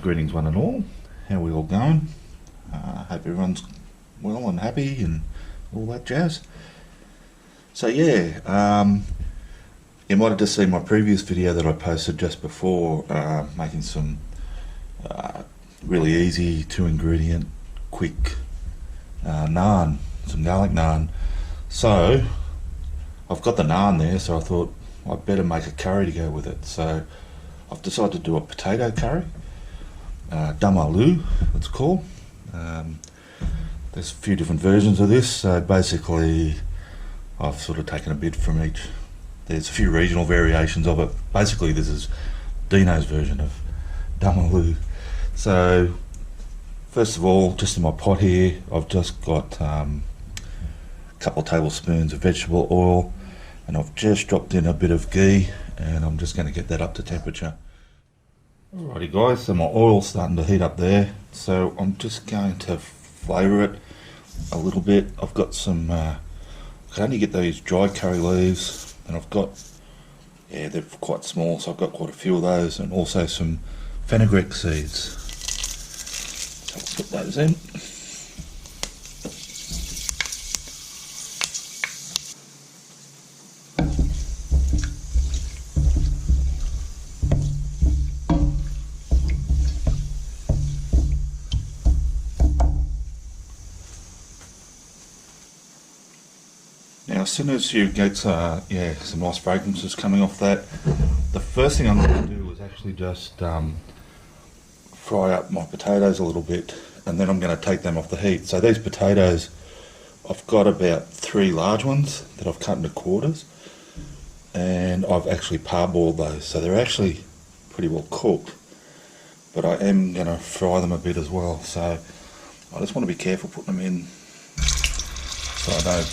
Greetings one and all, how are we all going? Hope everyone's well and happy and all that jazz. So yeah, you might have just seen my previous video that I posted just before, making some really easy 2-ingredient quick naan, some garlic naan. So I've got the naan there, so I thought I'd better make a curry to go with it. So I've decided to do a potato curry. Dum Aloo, it's called. There's a few different versions of this, so basically I've sort of taken a bit from each. There's a few regional variations of it. Basically this is Dino's version of Dum Aloo. So first of all, just in my pot here, I've just got a couple of tablespoons of vegetable oil, and I've just dropped in a bit of ghee, and I'm just going to get that up to temperature. Alrighty guys, so my oil's starting to heat up there, so I'm just going to flavour it a little bit. I've got some, I can only get these dried curry leaves, and I've got, yeah, they're quite small, so I've got quite a few of those, and also some fenugreek seeds. So I'll put those in. Now as soon as you get some nice fragrances coming off that, the first thing I'm going to do is actually just fry up my potatoes a little bit, and then I'm going to take them off the heat. So these potatoes, I've got about 3 large ones that I've cut into quarters, and I've actually parboiled those, so they're actually pretty well cooked, but I am going to fry them a bit as well. So I just want to be careful putting them in so I don't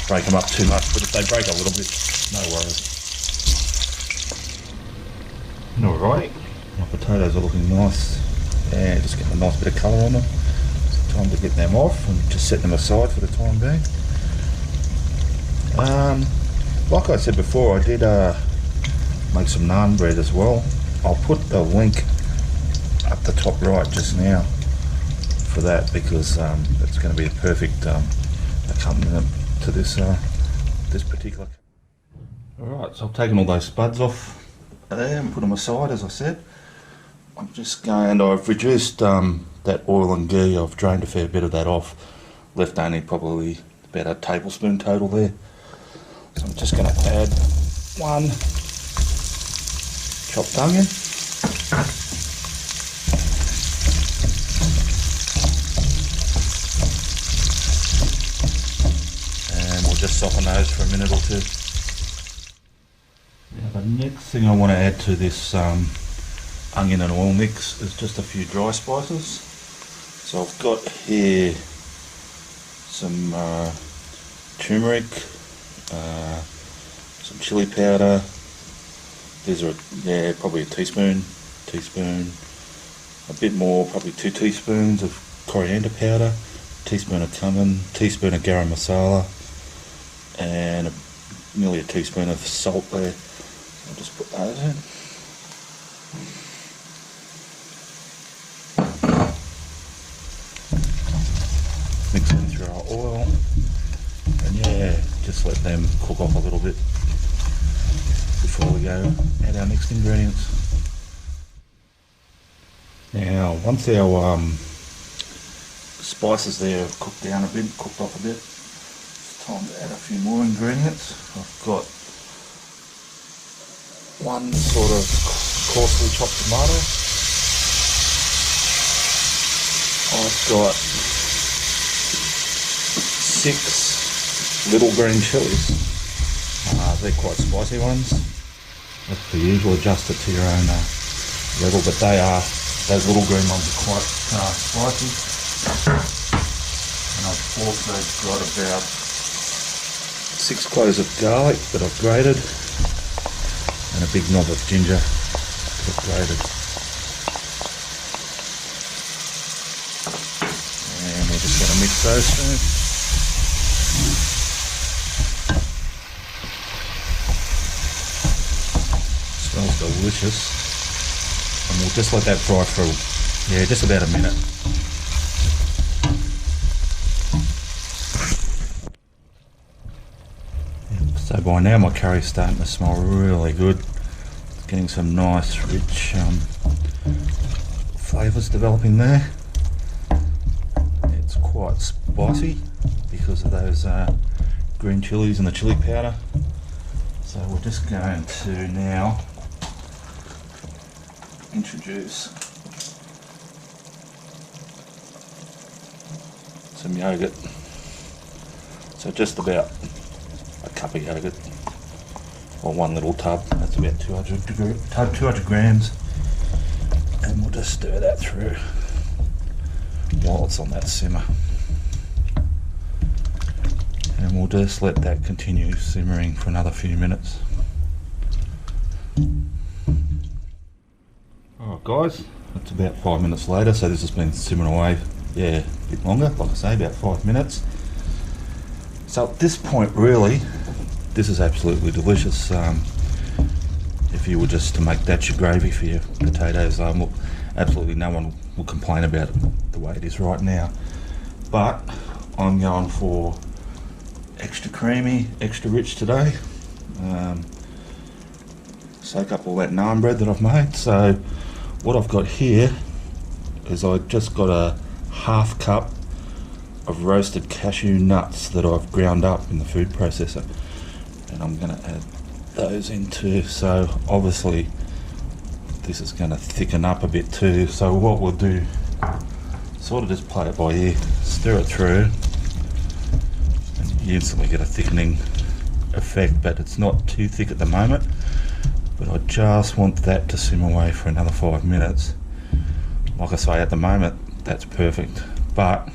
break them up too much, but if they break a little bit, no worries. Alright, my potatoes are looking nice. Yeah, just getting a nice bit of colour on them. It's time to get them off and just set them aside for the time being. Like I said before, I did make some naan bread as well. I'll put the link up the top right just now for that, because it's going to be a perfect accompaniment to this this particular. Alright, so I've taken all those spuds off there and put them aside. As I said, I've reduced that oil and ghee. I've drained a fair bit of that off, left only probably about a tablespoon total there. So I'm just going to add 1 chopped onion, just soften those for a minute or 2. Now the next thing I want to add to this onion and oil mix is just a few dry spices. So I've got here some turmeric, some chili powder. These are probably a teaspoon, a bit more, probably 2 teaspoons of coriander powder, teaspoon of cumin, teaspoon of garam masala, and nearly a teaspoon of salt there. I'll just put those in. Mix them through our oil, and just let them cook off a little bit before we go add our next ingredients. Now once our spices there have cooked off a bit, time to add a few more ingredients. I've got 1 sort of coarsely chopped tomato. I've got 6 little green chilies. They're quite spicy ones. That's the usual. Adjust it to your own level, but those little green ones are quite spicy. And I've also got about 6 cloves of garlic that I've grated, and a big knob of ginger that I've grated. And we're just going to mix those through. Smells delicious. and we'll just let that fry for, yeah, just about a minute. So by now my curry's starting to smell really good. It's getting some nice rich flavours developing there. It's quite spicy because of those green chilies and the chili powder. So we're just going to now introduce some yogurt. So just about a cup of yogurt, or one little tub. That's about 200 grams, and we'll just stir that through while it's on that simmer, and we'll just let that continue simmering for another few minutes. Alright guys, it's about 5 minutes later, so this has been simmering away, yeah, a bit longer, like I say, about 5 minutes. So at this point really, this is absolutely delicious. If you were just to make that your gravy for your potatoes, look, absolutely no one will complain about it the way it is right now. But I'm going for extra creamy, extra rich today. Soak up all that naan bread that I've made. So what I've got here is I've just got a half cup of roasted cashew nuts that I've ground up in the food processor, and I'm going to add those into, so obviously this is going to thicken up a bit too. So what we'll do, sort of just play it by ear, stir it through, and you instantly get a thickening effect, but it's not too thick at the moment. But I just want that to simmer away for another 5 minutes. Like I say, at the moment that's perfect, but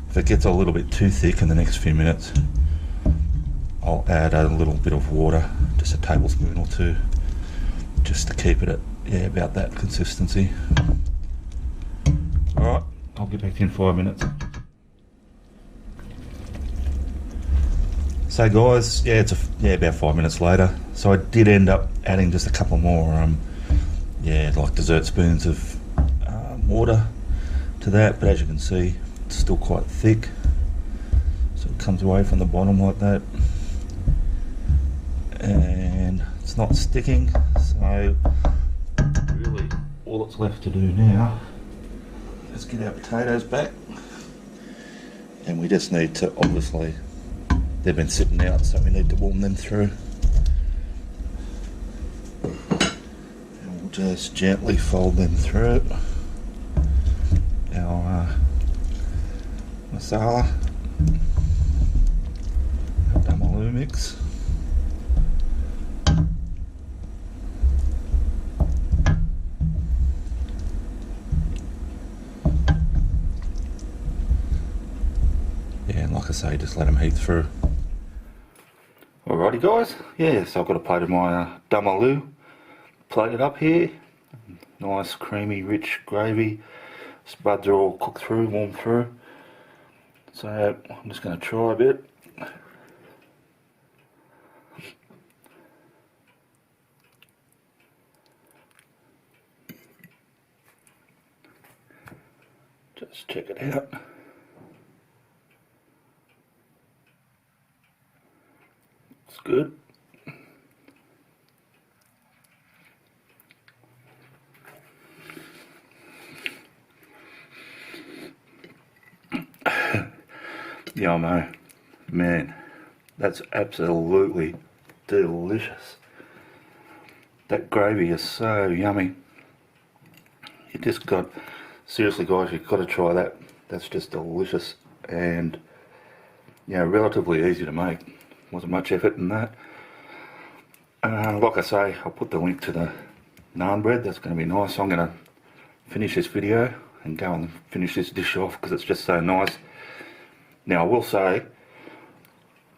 if it gets a little bit too thick in the next few minutes, I'll add a little bit of water, just a tablespoon or two, just to keep it at, yeah, about that consistency. Alright, I'll get back in 5 minutes. So guys, yeah, it's about 5 minutes later. So I did end up adding just a couple more, like dessert spoons of water to that, but as you can see, it's still quite thick, so it comes away from the bottom like that, and it's not sticking. So really all that's left to do now is get our potatoes back, and we just need to, obviously they've been sitting out, so we need to warm them through, and we'll just gently fold them through our masala, Dum Aloo mix. Yeah, and like I say, just let them heat through. Alrighty guys, yeah, so I've got a plate of my Dum Aloo plated up here. Nice creamy rich gravy. Spuds are all cooked through, warmed through. So I'm just going to try a bit. Just check it out. It's good. Yeah, I know, man, that's absolutely delicious. That gravy is so yummy. You just got, seriously guys, you've got to try that. That's just delicious, and yeah, relatively easy to make. Wasn't much effort in that. Like I say, I'll put the link to the naan bread. That's going to be nice. I'm going to finish this video and go and finish this dish off because it's just so nice. Now I will say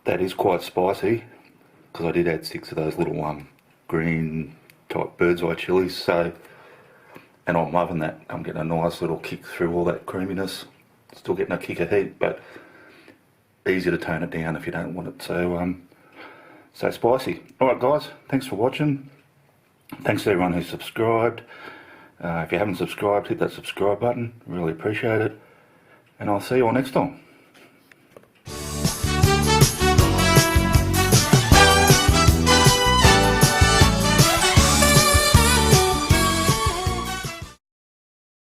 that is quite spicy because I did add 6 of those little green type bird's eye chilies, so, and I'm loving that. I'm getting a nice little kick through all that creaminess. Still getting a kick of heat, but easy to tone it down if you don't want it so spicy. Alright guys, thanks for watching. Thanks to everyone who subscribed, If you haven't subscribed, hit that subscribe button. Really appreciate it. And I'll see you all next time.